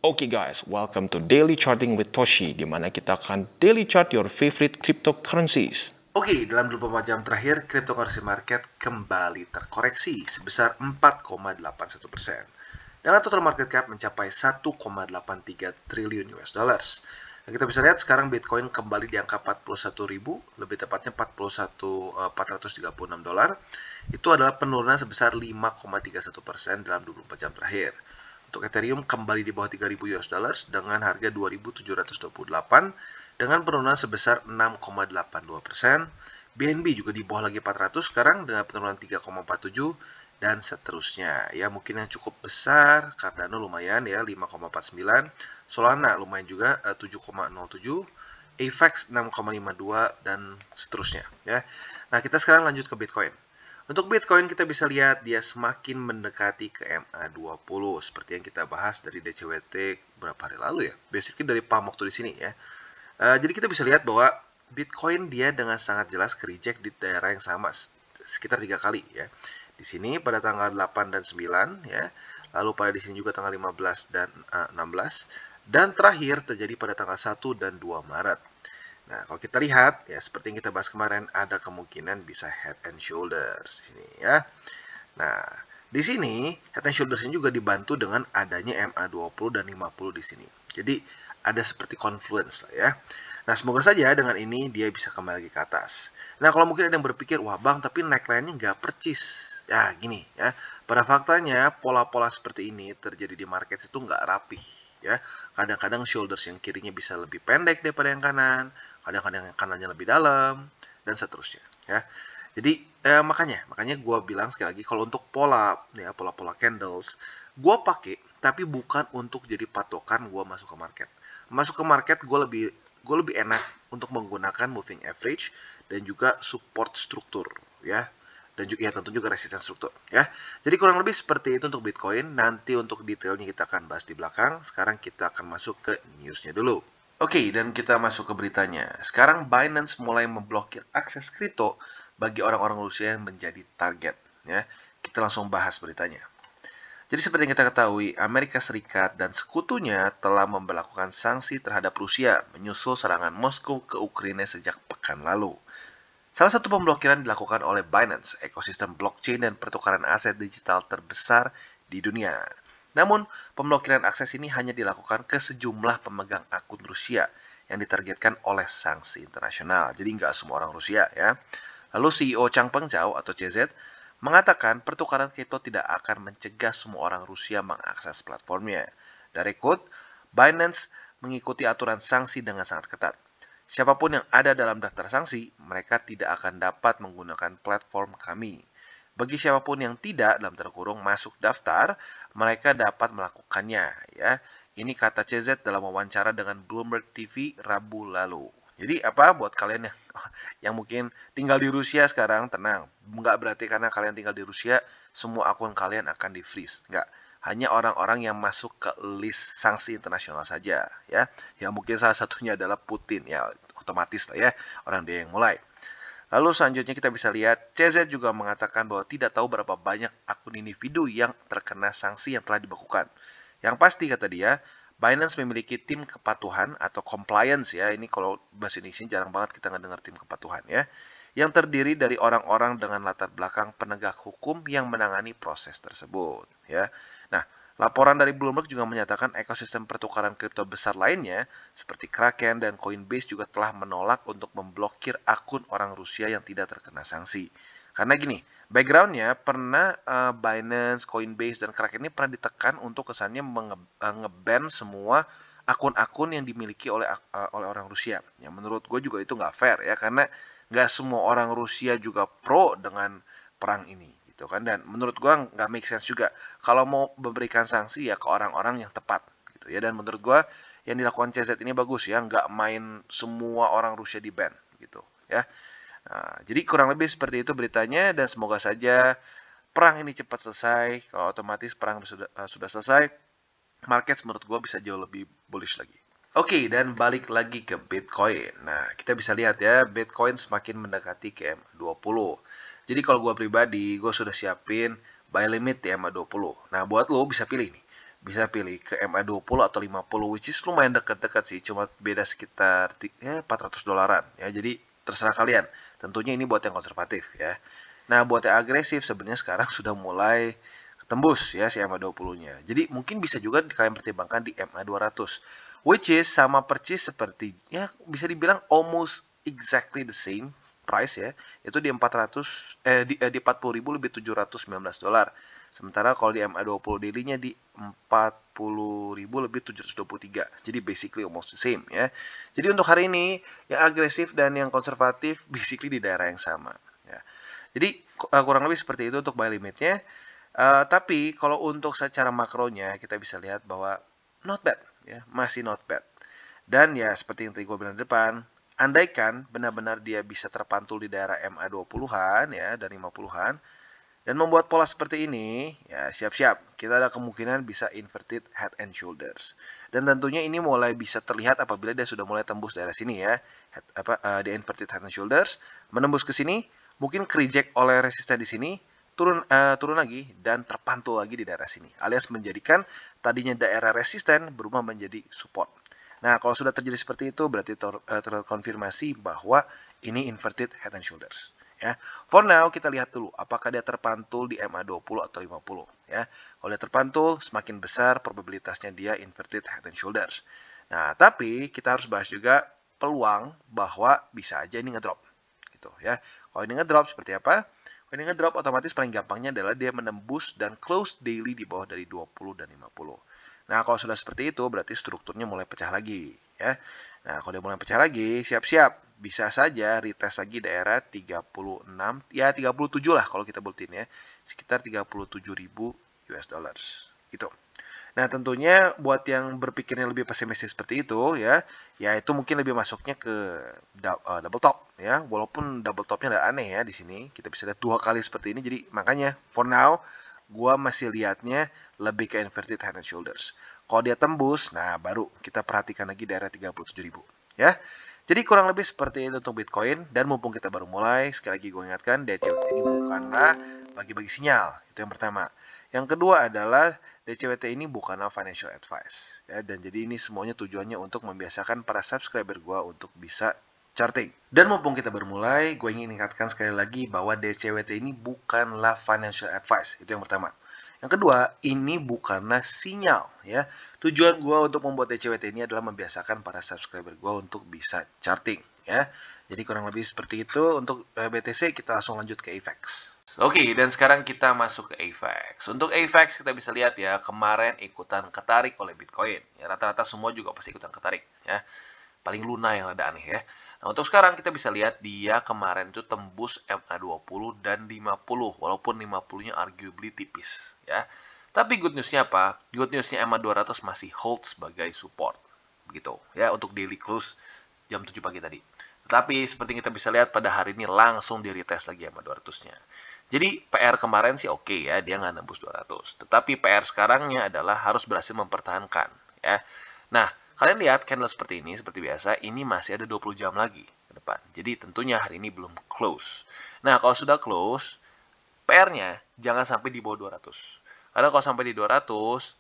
Oke guys, welcome to Daily Charting with Toshi, di mana kita akan daily chart your favorite cryptocurrencies. Oke, dalam 24 jam terakhir, cryptocurrency market kembali terkoreksi sebesar 4,81%. Dengan total market cap mencapai 1,83 triliun US dollars. Nah, kita bisa lihat sekarang Bitcoin kembali di angka 41.000, lebih tepatnya 436 dolar. Itu adalah penurunan sebesar 5,31% dalam 24 jam terakhir. Untuk Ethereum kembali di bawah 3.000 US dollars dengan harga 2.728 dengan penurunan sebesar 6,82%. BNB juga di bawah lagi 400 sekarang dengan penurunan 3,47 dan seterusnya. Ya, mungkin yang cukup besar, Cardano lumayan ya 5,49, Solana lumayan juga 7,07, AVAX 6,52 dan seterusnya ya. Nah, kita sekarang lanjut ke Bitcoin. Untuk Bitcoin kita bisa lihat dia semakin mendekati ke MA20 seperti yang kita bahas dari DCWT beberapa hari lalu ya. Basically dari pump waktu di sini ya. Jadi kita bisa lihat bahwa Bitcoin dia dengan sangat jelas ke reject di daerah yang sama sekitar 3 kali ya. Di sini pada tanggal 8 dan 9 ya. Lalu pada di sini juga tanggal 15 dan 16 dan terakhir terjadi pada tanggal 1 dan 2 Maret. Nah, kalau kita lihat ya seperti yang kita bahas kemarin ada kemungkinan bisa head and shoulders di sini ya. Nah, di sini head and shoulders ini juga dibantu dengan adanya MA20 dan 50 di sini. Jadi ada seperti confluence lah ya. Nah, semoga saja dengan ini dia bisa kembali lagi ke atas. Nah, kalau mungkin ada yang berpikir, wah bang, tapi neckline-nya nggak percis. Ya, gini ya. Pada faktanya, pola-pola seperti ini terjadi di market itu nggak rapih. Ya, kadang-kadang shoulders yang kirinya bisa lebih pendek daripada yang kanan, kadang-kadang yang kanannya lebih dalam, dan seterusnya. Ya, jadi makanya gue bilang sekali lagi kalau untuk pola ya pola-pola candles, gue pakai tapi bukan untuk jadi patokan gue masuk ke market. Masuk ke market gue lebih enak untuk menggunakan moving average dan juga support struktur ya. Dan juga ya tentu juga resistance struktur ya. Jadi kurang lebih seperti itu untuk Bitcoin. Nanti untuk detailnya kita akan bahas di belakang. Sekarang kita akan masuk ke newsnya dulu. Oke, dan kita masuk ke beritanya. Sekarang Binance mulai memblokir akses kripto bagi orang-orang Rusia yang menjadi target ya. Kita langsung bahas beritanya. Jadi seperti yang kita ketahui, Amerika Serikat dan sekutunya telah memberlakukan sanksi terhadap Rusia menyusul serangan Moskow ke Ukraina sejak pekan lalu. Salah satu pemblokiran dilakukan oleh Binance, ekosistem blockchain dan pertukaran aset digital terbesar di dunia. Namun, pemblokiran akses ini hanya dilakukan ke sejumlah pemegang akun Rusia yang ditargetkan oleh sanksi internasional. Jadi nggak semua orang Rusia ya. Lalu CEO Changpeng Zhao atau CZ mengatakan pertukaran kripto tidak akan mencegah semua orang Rusia mengakses platformnya. Dari quote, Binance mengikuti aturan sanksi dengan sangat ketat. Siapapun yang ada dalam daftar sanksi, mereka tidak akan dapat menggunakan platform kami. Bagi siapapun yang tidak dalam tanda kurung masuk daftar, mereka dapat melakukannya. Ya, ini kata CZ dalam wawancara dengan Bloomberg TV Rabu lalu. Jadi apa buat kalian yang mungkin tinggal di Rusia sekarang, tenang. Nggak berarti karena kalian tinggal di Rusia, semua akun kalian akan di-freeze. Nggak. Hanya orang-orang yang masuk ke list sanksi internasional saja ya. Yang mungkin salah satunya adalah Putin ya, otomatis lah ya, orang dia yang mulai. Lalu selanjutnya kita bisa lihat CZ juga mengatakan bahwa tidak tahu berapa banyak akun individu yang terkena sanksi yang telah dibekukan. Yang pasti kata dia, Binance memiliki tim kepatuhan atau compliance ya. Ini kalau bahasa Indonesia jarang banget kita ngedengar tim kepatuhan ya. Yang terdiri dari orang-orang dengan latar belakang penegak hukum yang menangani proses tersebut ya. Nah, laporan dari Bloomberg juga menyatakan ekosistem pertukaran kripto besar lainnya seperti Kraken dan Coinbase juga telah menolak untuk memblokir akun orang Rusia yang tidak terkena sanksi. Karena gini, backgroundnya pernah Binance, Coinbase, dan Kraken ini pernah ditekan untuk kesannya nge-ban semua akun-akun yang dimiliki oleh orang Rusia. Yang menurut gue juga itu nggak fair ya, karena nggak semua orang Rusia juga pro dengan perang ini gitu kan. Dan menurut gue nggak make sense juga kalau mau memberikan sanksi ya ke orang-orang yang tepat gitu ya. Dan menurut gue yang dilakukan CZ ini bagus ya, nggak main semua orang Rusia di ban gitu ya. Nah, jadi kurang lebih seperti itu beritanya dan semoga saja perang ini cepat selesai. Kalau otomatis perang sudah selesai, market menurut gue bisa jauh lebih bullish lagi. Oke, dan balik lagi ke Bitcoin. Nah, kita bisa lihat ya, Bitcoin semakin mendekati ke MA20. Jadi kalau gue pribadi, gue sudah siapin buy limit di MA20. Nah, buat lo bisa pilih nih. bisa pilih ke MA20 atau 50, which is lumayan dekat-dekat sih, cuma beda sekitar $400 ya. Jadi terserah kalian. Tentunya ini buat yang konservatif ya. Nah, buat yang agresif sebenarnya sekarang sudah mulai tembus ya si MA20-nya. Jadi mungkin bisa juga kalian pertimbangkan di MA200, which is sama persis seperti ya bisa dibilang almost exactly the same price ya, itu di 40.000 lebih $719. Sementara kalau di MA20 daily-nya di 40.000 lebih 723. Jadi basically almost the same ya. Jadi untuk hari ini yang agresif dan yang konservatif basically di daerah yang sama ya. Jadi kurang lebih seperti itu untuk buy limitnya. Tapi kalau untuk secara makronya kita bisa lihat bahwa not bad ya, masih not bad. Dan ya seperti yang tadi gue bilang di depan, andaikan benar-benar dia bisa terpantul di daerah MA20-an ya dan 50-an dan membuat pola seperti ini, ya siap-siap kita ada kemungkinan bisa inverted head and shoulders. Dan tentunya ini mulai bisa terlihat apabila dia sudah mulai tembus daerah sini ya, di inverted head and shoulders, menembus ke sini, mungkin reject oleh resisten di sini, turun lagi dan terpantul lagi di daerah sini, alias menjadikan tadinya daerah resisten berubah menjadi support. Nah, kalau sudah terjadi seperti itu, berarti terkonfirmasi bahwa ini inverted head and shoulders. Ya, for now kita lihat dulu apakah dia terpantul di MA20 atau 50. Ya, kalau dia terpantul, semakin besar probabilitasnya dia inverted head and shoulders. Nah, tapi kita harus bahas juga peluang bahwa bisa aja ini ngedrop, gitu ya. Kalau ini ngedrop seperti apa? Kalau ini ngedrop, otomatis paling gampangnya adalah dia menembus dan close daily di bawah dari 20 dan 50. Nah, kalau sudah seperti itu, berarti strukturnya mulai pecah lagi. Ya. Nah, kalau dia mulai pecah lagi, siap-siap. Bisa saja retest lagi daerah 36, ya 37 lah kalau kita bulletin ya. Sekitar 37.000 US dollars. Gitu. Nah, tentunya buat yang berpikirnya lebih pesimistis seperti itu, ya itu mungkin lebih masuknya ke double top. Ya, walaupun double topnya ada aneh ya di sini. Kita bisa lihat 2 kali seperti ini. Jadi, makanya for now, gua masih lihatnya lebih ke inverted head and shoulders. Kalau dia tembus, nah baru kita perhatikan lagi daerah 37.000 ya. Jadi kurang lebih seperti itu untuk Bitcoin. Dan mumpung kita baru mulai, sekali lagi gue ingatkan, DCWT ini bukanlah bagi-bagi sinyal. Itu yang pertama. Yang kedua adalah DCWT ini bukanlah financial advice ya. Dan jadi ini semuanya tujuannya untuk membiasakan para subscriber gue untuk bisa charting. Dan mumpung kita bermulai, gue ingin ingatkan sekali lagi bahwa DCWT ini bukanlah financial advice. Itu yang pertama. Yang kedua, ini bukanlah sinyal ya. Tujuan gue untuk membuat DCWT ini adalah membiasakan para subscriber gue untuk bisa charting ya. Jadi kurang lebih seperti itu untuk BTC. Kita langsung lanjut ke AVAX. Oke, dan sekarang kita masuk ke AVAX. Untuk AVAX kita bisa lihat ya, kemarin ikutan ketarik oleh Bitcoin. Ya, rata-rata semua juga pasti ikutan ketarik ya. Paling Luna yang ada aneh ya. Nah, untuk sekarang kita bisa lihat dia kemarin itu tembus MA20 dan 50, walaupun 50-nya arguably tipis ya. Tapi good news-nya apa? Good news-nya MA200 masih hold sebagai support. Begitu ya untuk daily close jam 7 pagi tadi. Tetapi seperti kita bisa lihat pada hari ini langsung di retest lagi MA200-nya. Jadi PR kemarin sih oke ya, dia nggak nembus 200. Tetapi PR sekarangnya adalah harus berhasil mempertahankan ya. Nah, kalian lihat candle seperti ini, seperti biasa, ini masih ada 20 jam lagi ke depan. Jadi tentunya hari ini belum close. Nah, kalau sudah close, PR-nya jangan sampai di bawah 200. Karena kalau sampai di 200,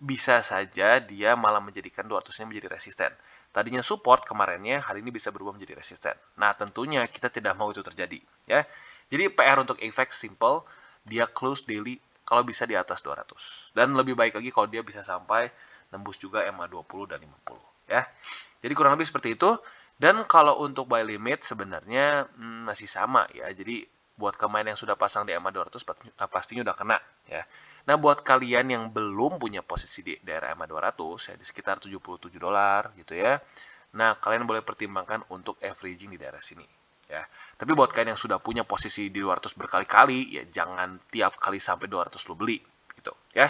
bisa saja dia malah menjadikan 200-nya menjadi resisten. Tadinya support kemarinnya, hari ini bisa berubah menjadi resisten. Nah, tentunya kita tidak mau itu terjadi. Ya. Jadi PR untuk AVAX simple, dia close daily kalau bisa di atas 200. Dan lebih baik lagi kalau dia bisa sampai nembus juga MA20 dan 50 ya. Jadi kurang lebih seperti itu. Dan kalau untuk buy limit sebenarnya masih sama ya. Jadi buat kemarin yang sudah pasang di MA200 pastinya udah kena ya. Nah, buat kalian yang belum punya posisi di daerah MA200 ya di sekitar $77 gitu ya. Nah, kalian boleh pertimbangkan untuk averaging di daerah sini ya. Tapi buat kalian yang sudah punya posisi di 200 berkali-kali ya jangan tiap kali sampai 200 lo beli gitu ya.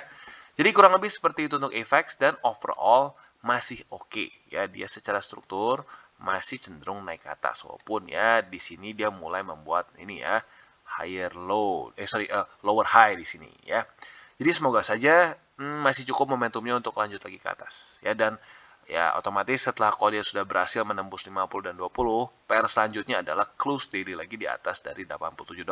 Jadi kurang lebih seperti itu untuk AVAX dan overall masih oke ya, dia secara struktur masih cenderung naik ke atas walaupun ya di sini dia mulai membuat ini ya lower high di sini ya. Jadi semoga saja masih cukup momentumnya untuk lanjut lagi ke atas ya. Dan ya otomatis setelah kalau dia sudah berhasil menembus 50 dan 20, PR selanjutnya adalah close daily lagi di atas dari $87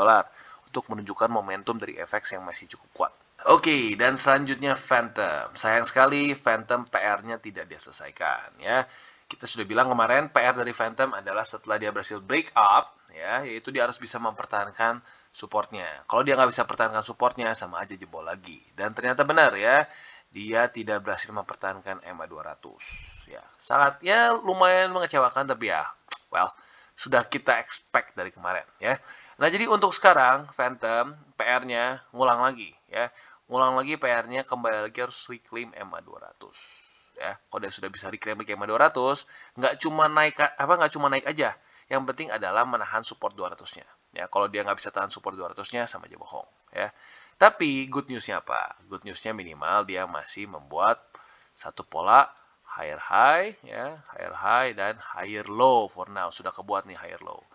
untuk menunjukkan momentum dari AVAX yang masih cukup kuat Oke, dan selanjutnya Phantom. Sayang sekali Phantom PR-nya tidak dia selesaikan ya. Kita sudah bilang kemarin PR dari Phantom adalah setelah dia berhasil break up ya, yaitu dia harus bisa mempertahankan supportnya. Kalau dia nggak bisa pertahankan supportnya, sama aja jebol lagi. Dan ternyata benar ya, dia tidak berhasil mempertahankan MA 200 ya. Sangat ya lumayan mengecewakan, tapi ya well, sudah kita expect dari kemarin ya. Nah, jadi untuk sekarang Phantom PR-nya ngulang lagi ya. Ngulang lagi PR-nya, kembali lagi harus reclaim MA 200 ya. Kalau dia sudah bisa reclaim lagi MA 200, nggak cuma naik aja. Yang penting adalah menahan support 200-nya. Ya, kalau dia nggak bisa tahan support 200-nya, sama aja bohong ya. Tapi good news-nya apa? Good news-nya minimal dia masih membuat satu pola higher high ya, higher high dan higher low for now. Sudah kebuat nih higher low.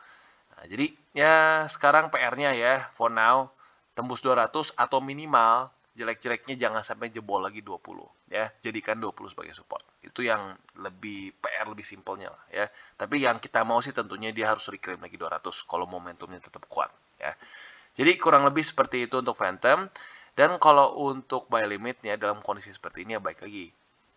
Nah, jadi ya sekarang PR-nya ya for now tembus 200 atau minimal jelek-jeleknya jangan sampai jebol lagi 20 ya. Jadikan 20 sebagai support. Itu yang lebih PR lebih simpelnya lah ya. Tapi yang kita mau sih tentunya dia harus reclaim lagi 200 kalau momentumnya tetap kuat ya. Jadi kurang lebih seperti itu untuk Phantom. Dan kalau untuk buy limitnya dalam kondisi seperti ini ya baik lagi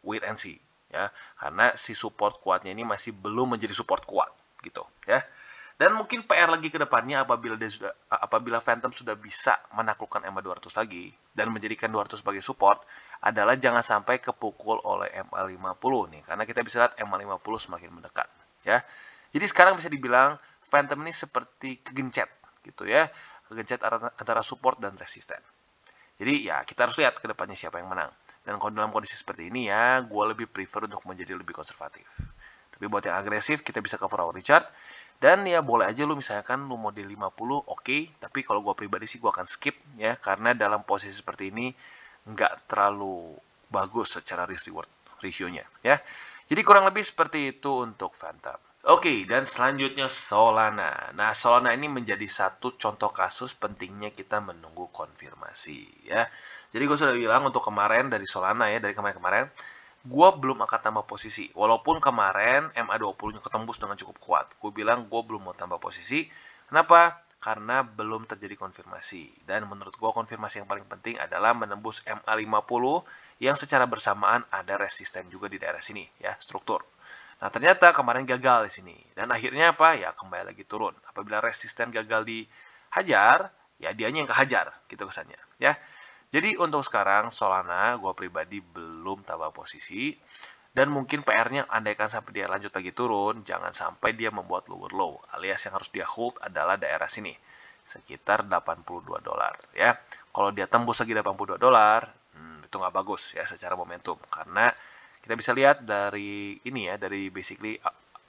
wait and see ya. Karena si support kuatnya ini masih belum menjadi support kuat gitu ya. Dan mungkin PR lagi ke depannya apabila Phantom sudah bisa menaklukkan MA 200 lagi dan menjadikan 200 sebagai support adalah jangan sampai kepukul oleh MA 50 nih, karena kita bisa lihat MA 50 semakin mendekat ya. Jadi sekarang bisa dibilang Phantom ini seperti kegencet gitu ya. Kegencet antara support dan resisten. Jadi ya kita harus lihat ke depannya siapa yang menang. Dan kalau dalam kondisi seperti ini ya, gue lebih prefer untuk menjadi lebih konservatif. Tapi buat yang agresif, kita bisa cover our chart. Dan ya boleh aja lu misalkan lu model 50, oke. Tapi kalau gue pribadi sih gue akan skip ya. Karena dalam posisi seperti ini nggak terlalu bagus secara risk reward ratio-nya ya. Jadi kurang lebih seperti itu untuk Phantom. Oke, dan selanjutnya Solana. Nah, Solana ini menjadi satu contoh kasus pentingnya kita menunggu konfirmasi ya. Jadi gue sudah bilang untuk kemarin dari Solana ya, dari kemarin-kemarin gue belum akan tambah posisi. Walaupun kemarin MA20-nya ketembus dengan cukup kuat. Gue bilang gue belum mau tambah posisi. Kenapa? Karena belum terjadi konfirmasi. Dan menurut gue konfirmasi yang paling penting adalah menembus MA50 yang secara bersamaan ada resisten juga di daerah sini ya, struktur. Nah, ternyata kemarin gagal di sini. Dan akhirnya apa? Ya kembali lagi turun. Apabila resisten gagal dihajar, ya dianya yang kehajar gitu kesannya ya. Jadi untuk sekarang Solana gue pribadi belum tambah posisi. Dan mungkin PR-nya andaikan sampai dia lanjut lagi turun, jangan sampai dia membuat lower low. Alias yang harus dia hold adalah daerah sini. Sekitar $82 ya. Kalau dia tembus lagi $82, itu nggak bagus ya secara momentum. Karena kita bisa lihat dari ini ya, dari basically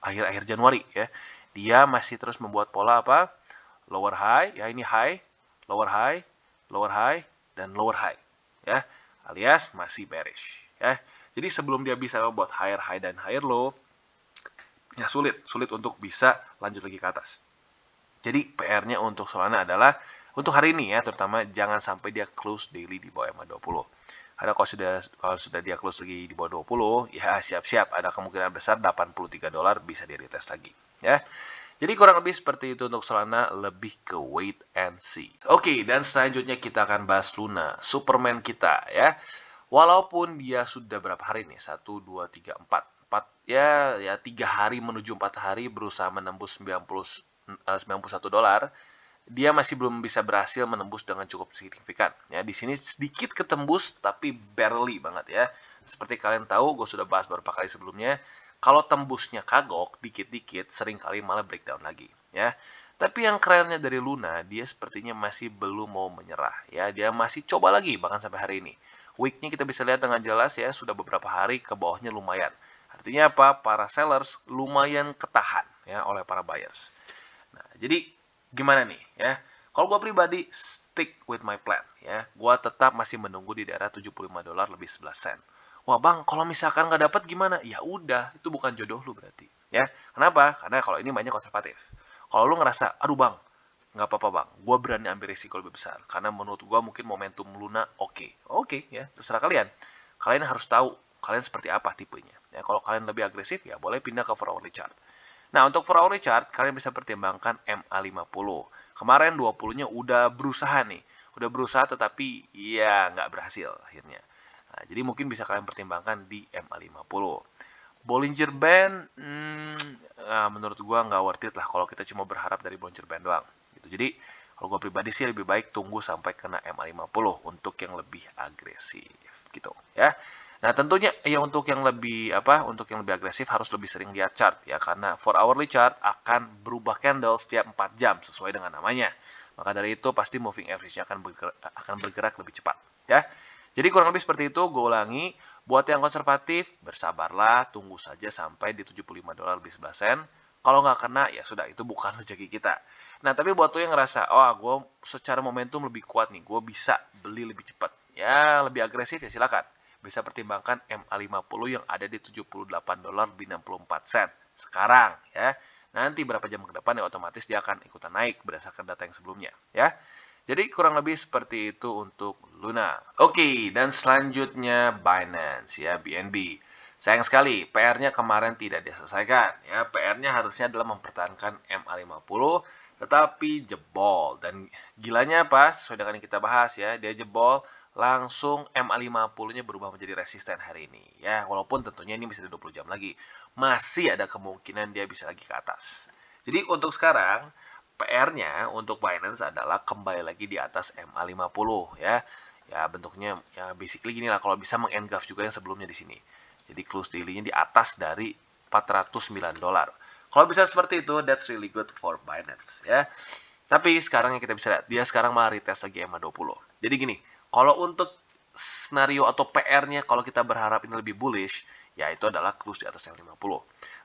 akhir-akhir Januari ya. Dia masih terus membuat pola apa? Lower high, ya ini high, lower high, lower high, dan lower high ya, alias masih bearish ya. Jadi sebelum dia bisa membuat higher high dan higher low ya sulit untuk bisa lanjut lagi ke atas. Jadi PR-nya untuk Solana adalah untuk hari ini ya, terutama jangan sampai dia close daily di bawah MA 20. Karena kalau sudah dia close lagi di bawah 20, ya siap-siap ada kemungkinan besar $83 bisa di retest lagi ya. Jadi kurang lebih seperti itu untuk Solana, lebih ke wait and see. Oke, dan selanjutnya kita akan bahas Luna, Superman kita ya. Walaupun dia sudah berapa hari nih? 1, 2, 3, 4. 4 ya 3 hari menuju 4 hari berusaha menembus $91. Dia masih belum bisa berhasil menembus dengan cukup signifikan. Ya, di sini sedikit ketembus tapi barely banget ya. Seperti kalian tahu, gue sudah bahas beberapa kali sebelumnya. Kalau tembusnya kagok dikit-dikit, seringkali malah breakdown lagi ya. Tapi yang kerennya dari Luna, dia sepertinya masih belum mau menyerah ya. Dia masih coba lagi bahkan sampai hari ini. Weeknya kita bisa lihat dengan jelas ya, sudah beberapa hari ke bawahnya lumayan. Artinya apa? Para sellers lumayan ketahan ya oleh para buyers. Nah, jadi gimana nih ya? Kalau gue pribadi stick with my plan ya. Gue tetap masih menunggu di daerah $75 lebih 11 sen. Wah bang, kalau misalkan nggak dapat gimana? Ya udah, itu bukan jodoh lu berarti. Ya, kenapa? Karena kalau ini banyak konservatif. Kalau lu ngerasa, aduh bang, nggak apa-apa bang, gue berani ambil risiko lebih besar. Karena menurut gue mungkin momentum Luna oke ya, terserah kalian. Kalian harus tahu kalian seperti apa tipenya. Ya, kalau kalian lebih agresif ya boleh pindah ke 4 hourly chart. Nah, untuk 4 hourly chart, kalian bisa pertimbangkan MA50. Kemarin 20-nya udah berusaha nih Udah berusaha tetapi ya nggak berhasil akhirnya. Nah, jadi mungkin bisa kalian pertimbangkan di MA50. Bollinger Band, menurut gua nggak worth it lah kalau kita cuma berharap dari Bollinger Band doang. Gitu. Jadi kalau gua pribadi sih lebih baik tunggu sampai kena MA50 untuk yang lebih agresif, gitu ya. Nah tentunya ya untuk yang lebih agresif harus lebih sering lihat chart ya, karena 4 hourly chart akan berubah candle setiap 4 jam sesuai dengan namanya. Maka dari itu pasti moving average akan bergerak lebih cepat ya. Jadi kurang lebih seperti itu, gue ulangi. Buat yang konservatif, bersabarlah, tunggu saja sampai di $75 lebih 11 sen. Kalau nggak kena, ya sudah, itu bukan rezeki kita. Nah, tapi buat lo yang ngerasa, oh, gue secara momentum lebih kuat nih, gue bisa beli lebih cepat. Ya, lebih agresif ya silakan. Bisa pertimbangkan MA50 yang ada di $78 lebih 64 sen. Sekarang, ya. Nanti berapa jam ke depan ya otomatis dia akan ikutan naik berdasarkan data yang sebelumnya, ya. Jadi kurang lebih seperti itu untuk Luna. Oke, dan selanjutnya Binance ya, BNB. Sayang sekali, PR-nya kemarin tidak diselesaikan. Ya, PR-nya harusnya adalah mempertahankan MA50, tetapi jebol. Dan gilanya apa? Sesuai dengan yang kita bahas ya, dia jebol, langsung MA50-nya berubah menjadi resisten hari ini. Ya, walaupun tentunya ini bisa 20 jam lagi. Masih ada kemungkinan dia bisa lagi ke atas. Jadi untuk sekarang, PR-nya untuk Binance adalah kembali lagi di atas MA50 ya. Ya bentuknya ya basically gini lah, kalau bisa meng-engulf juga yang sebelumnya di sini. Jadi close daily-nya di atas dari $409. Kalau bisa seperti itu, that's really good for Binance ya. Tapi sekarang yang kita bisa lihat, dia sekarang malah retest lagi MA20. Jadi gini, kalau untuk scenario atau PR-nya kalau kita berharap ini lebih bullish, ya itu adalah close di atas M50.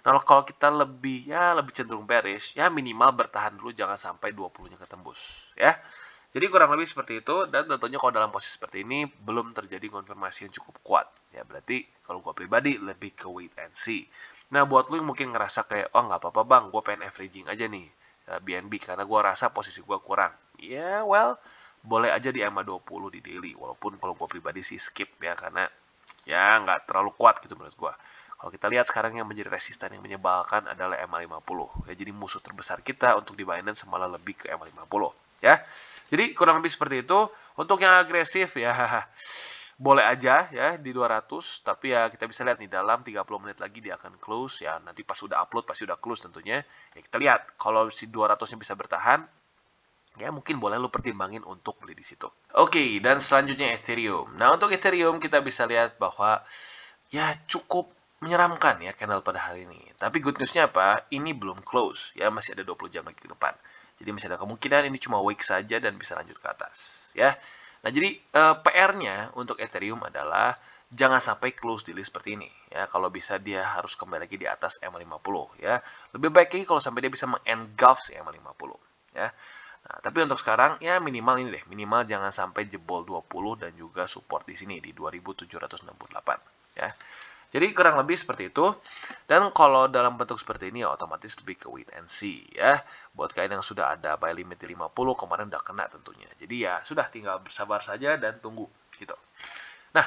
Nah, kalau kita lebih cenderung bearish, ya minimal bertahan dulu jangan sampai 20-nya ketembus, ya. Jadi kurang lebih seperti itu, dan tentunya kalau dalam posisi seperti ini belum terjadi konfirmasi yang cukup kuat. Ya berarti kalau gue pribadi lebih ke wait and see. Nah buat lu yang mungkin ngerasa kayak, oh nggak apa-apa bang, gue pengen averaging aja nih BNB karena gue rasa posisi gue kurang. Ya well, boleh aja di MA20 di daily, walaupun kalau gue pribadi sih skip ya, karena ya nggak terlalu kuat gitu menurut gue. Kalau kita lihat sekarang yang menjadi resisten yang menyebalkan adalah MA50. Ya, jadi musuh terbesar kita untuk di Binance malah lebih ke MA50 ya. Jadi kurang lebih seperti itu. Untuk yang agresif ya boleh aja ya di 200, tapi ya kita bisa lihat nih dalam 30 menit lagi dia akan close ya. Nanti pas udah upload pasti udah close tentunya. Ya kita lihat kalau si 200-nya bisa bertahan, ya mungkin boleh lu pertimbangin untuk beli di situ. Oke, dan selanjutnya Ethereum. Nah, untuk Ethereum kita bisa lihat bahwa ya cukup menyeramkan ya candle pada hari ini. Tapi good news-nya apa? Ini belum close ya, masih ada 20 jam lagi ke depan. Jadi masih ada kemungkinan ini cuma wick saja dan bisa lanjut ke atas ya. Nah, jadi PR-nya untuk Ethereum adalah jangan sampai close di list seperti ini ya. Kalau bisa dia harus kembali lagi di atas MA50 ya. Lebih baik lagi kalau sampai dia bisa meng-engulf si MA50 ya. Nah, tapi untuk sekarang ya minimal ini deh, minimal jangan sampai jebol 20 dan juga support di sini di 2768 ya. Jadi kurang lebih seperti itu. Dan kalau dalam bentuk seperti ini ya otomatis lebih ke wait and see ya. Buat kalian yang sudah ada buy limit di 50 kemarin udah kena tentunya. Jadi ya sudah tinggal bersabar saja dan tunggu gitu. Nah,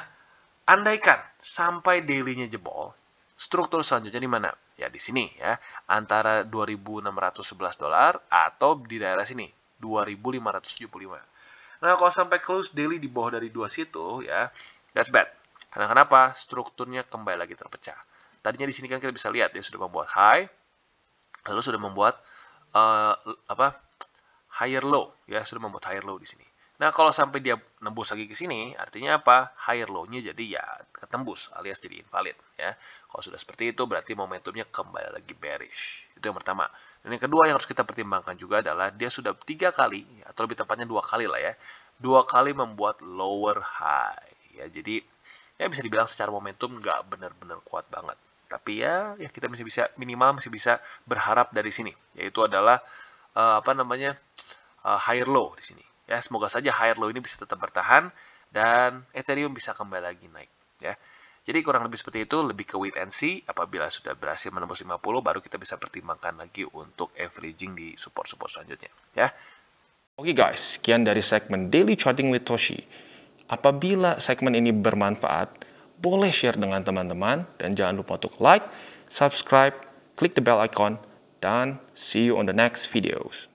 andaikan sampai daily-nya jebol, struktur selanjutnya di mana? Ya di sini ya, antara $2.611 atau di daerah sini 2.575. Nah, kalau sampai close daily di bawah dari dua situ ya, that's bad. Karena kenapa? Strukturnya kembali lagi terpecah. Tadinya di sini kan kita bisa lihat dia sudah membuat high, lalu sudah membuat higher low ya, sudah membuat higher low di sini. Nah, kalau sampai dia nembus lagi ke sini, artinya apa? Higher low-nya jadi ya ketembus alias jadi invalid ya. Kalau sudah seperti itu berarti momentumnya kembali lagi bearish. Itu yang pertama. Dan yang kedua yang harus kita pertimbangkan juga adalah dia sudah 3 kali atau lebih tepatnya 2 kali lah ya. 2 kali membuat lower high ya. Jadi ya bisa dibilang secara momentum nggak benar-benar kuat banget. Tapi ya kita masih bisa berharap dari sini, yaitu adalah higher low di sini. Ya, semoga saja higher low ini bisa tetap bertahan dan Ethereum bisa kembali lagi naik ya. Jadi kurang lebih seperti itu, lebih ke wait and see. Apabila sudah berhasil menembus 50 baru kita bisa pertimbangkan lagi untuk averaging di support-support selanjutnya ya. Oke guys, sekian dari segmen Daily Charting with Toshi. Apabila segmen ini bermanfaat, boleh share dengan teman-teman dan jangan lupa untuk like, subscribe, klik the bell icon, dan see you on the next videos.